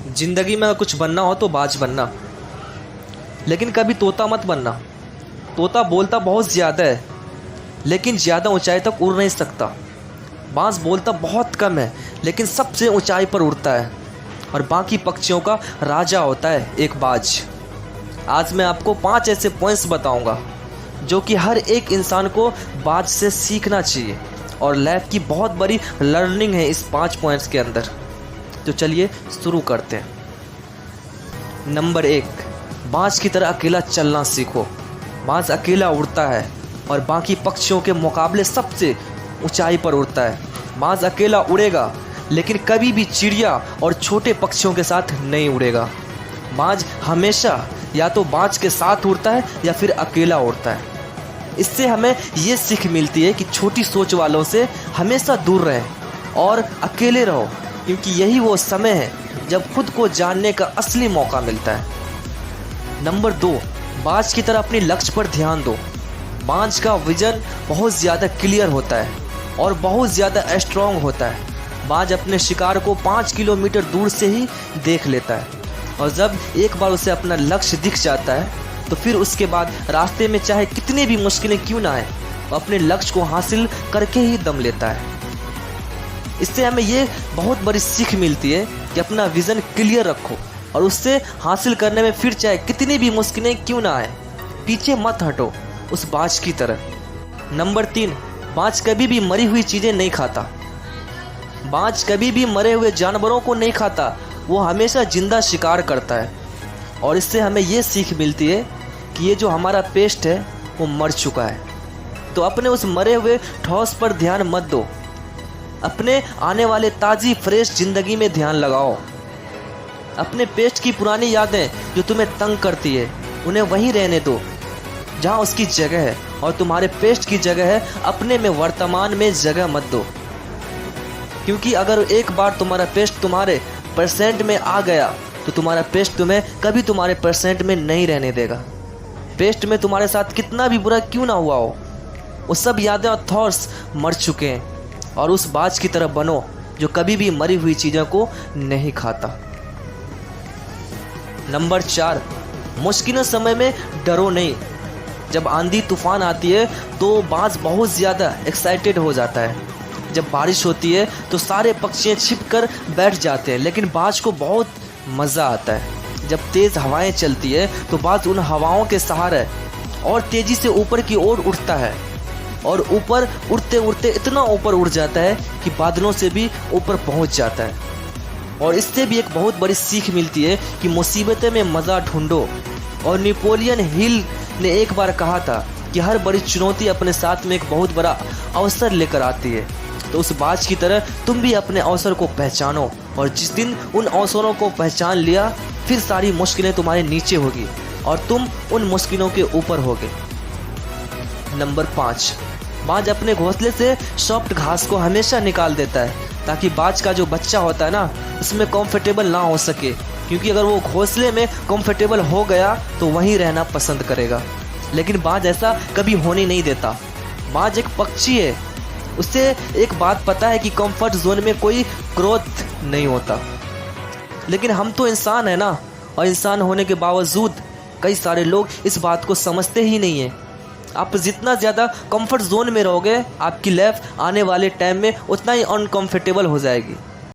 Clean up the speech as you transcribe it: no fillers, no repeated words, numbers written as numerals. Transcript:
जिंदगी में अगर कुछ बनना हो तो बाज बनना, लेकिन कभी तोता मत बनना। तोता बोलता बहुत ज़्यादा है लेकिन ज़्यादा ऊंचाई तक उड़ नहीं सकता। बाज बोलता बहुत कम है लेकिन सबसे ऊंचाई पर उड़ता है, और बाकी पक्षियों का राजा होता है एक बाज। आज मैं आपको 5 ऐसे पॉइंट्स बताऊंगा जो कि हर एक इंसान को बाज से सीखना चाहिए, और लाइफ की बहुत बड़ी लर्निंग है इस 5 पॉइंट्स के अंदर। तो चलिए शुरू करते हैं। नंबर 1, बाज की तरह अकेला चलना सीखो। बाज अकेला उड़ता है और बाकी पक्षियों के मुकाबले सबसे ऊंचाई पर उड़ता है। बाज अकेला उड़ेगा लेकिन कभी भी चिड़िया और छोटे पक्षियों के साथ नहीं उड़ेगा। बाज हमेशा या तो बाज के साथ उड़ता है या फिर अकेला उड़ता है। इससे हमें ये सीख मिलती है कि छोटी सोच वालों से हमेशा दूर रहें और अकेले रहो, क्योंकि यही वो समय है जब खुद को जानने का असली मौका मिलता है। नंबर 2, बाज की तरह अपने लक्ष्य पर ध्यान दो। बाज का विजन बहुत ज़्यादा क्लियर होता है और बहुत ज़्यादा स्ट्रॉन्ग होता है। बाज अपने शिकार को 5 किलोमीटर दूर से ही देख लेता है, और जब एक बार उसे अपना लक्ष्य दिख जाता है तो फिर उसके बाद रास्ते में चाहे कितनी भी मुश्किलें क्यों ना आए, वो अपने लक्ष्य को हासिल करके ही दम लेता है। इससे हमें ये बहुत बड़ी सीख मिलती है कि अपना विज़न क्लियर रखो और उससे हासिल करने में फिर चाहे कितनी भी मुश्किलें क्यों ना आए, पीछे मत हटो उस बाज की तरह। नंबर 3, बाज कभी भी मरी हुई चीज़ें नहीं खाता। बाज कभी भी मरे हुए जानवरों को नहीं खाता, वो हमेशा जिंदा शिकार करता है। और इससे हमें ये सीख मिलती है कि ये जो हमारा पेस्ट है वो मर चुका है, तो अपने उस मरे हुए ठोस पर ध्यान मत दो। अपने आने वाले ताज़ी फ्रेश ज़िंदगी में ध्यान लगाओ। अपने पेस्ट की पुरानी यादें जो तुम्हें तंग करती है उन्हें वहीं रहने दो जहाँ उसकी जगह है, और तुम्हारे पेस्ट की जगह है अपने में वर्तमान में जगह मत दो। क्योंकि अगर एक बार तुम्हारा पेस्ट तुम्हारे परसेंट में आ गया तो तुम्हारा पेस्ट तुम्हें कभी तुम्हारे परसेंट में नहीं रहने देगा। पेस्ट में तुम्हारे साथ कितना भी बुरा क्यों ना हुआ हो, वो सब यादें और थॉट्स मर चुके हैं, और उस बाज की तरह बनो जो कभी भी मरी हुई चीज़ों को नहीं खाता। नंबर 4, मुश्किल समय में डरो नहीं। जब आंधी तूफान आती है तो बाज बहुत ज़्यादा एक्साइटेड हो जाता है। जब बारिश होती है तो सारे पक्षी छिपकर बैठ जाते हैं, लेकिन बाज को बहुत मज़ा आता है। जब तेज़ हवाएं चलती है तो बाज उन हवाओं के सहारे और तेज़ी से ऊपर की ओर उड़ता है, और ऊपर उड़ते उड़ते इतना ऊपर उड़ जाता है कि बादलों से भी ऊपर पहुंच जाता है। और इससे भी एक बहुत बड़ी सीख मिलती है कि मुसीबतें में मज़ा ढूंढो। और नेपोलियन हिल ने एक बार कहा था कि हर बड़ी चुनौती अपने साथ में एक बहुत बड़ा अवसर लेकर आती है। तो उस बाज की तरह तुम भी अपने अवसर को पहचानो, और जिस दिन उन अवसरों को पहचान लिया फिर सारी मुश्किलें तुम्हारे नीचे होगी और तुम उन मुश्किलों के ऊपर होगे। नंबर 5, बाज अपने घोंसले से सॉफ्ट घास को हमेशा निकाल देता है, ताकि बाज का जो बच्चा होता है ना उसमें कंफर्टेबल ना हो सके, क्योंकि अगर वो घोंसले में कंफर्टेबल हो गया तो वहीं रहना पसंद करेगा। लेकिन बाज ऐसा कभी होने नहीं देता। बाज एक पक्षी है, उससे एक बात पता है कि कंफर्ट जोन में कोई ग्रोथ नहीं होता। लेकिन हम तो इंसान है ना, और इंसान होने के बावजूद कई सारे लोग इस बात को समझते ही नहीं हैं। आप जितना ज़्यादा कंफर्ट जोन में रहोगे आपकी लाइफ आने वाले टाइम में उतना ही अनकंफर्टेबल हो जाएगी।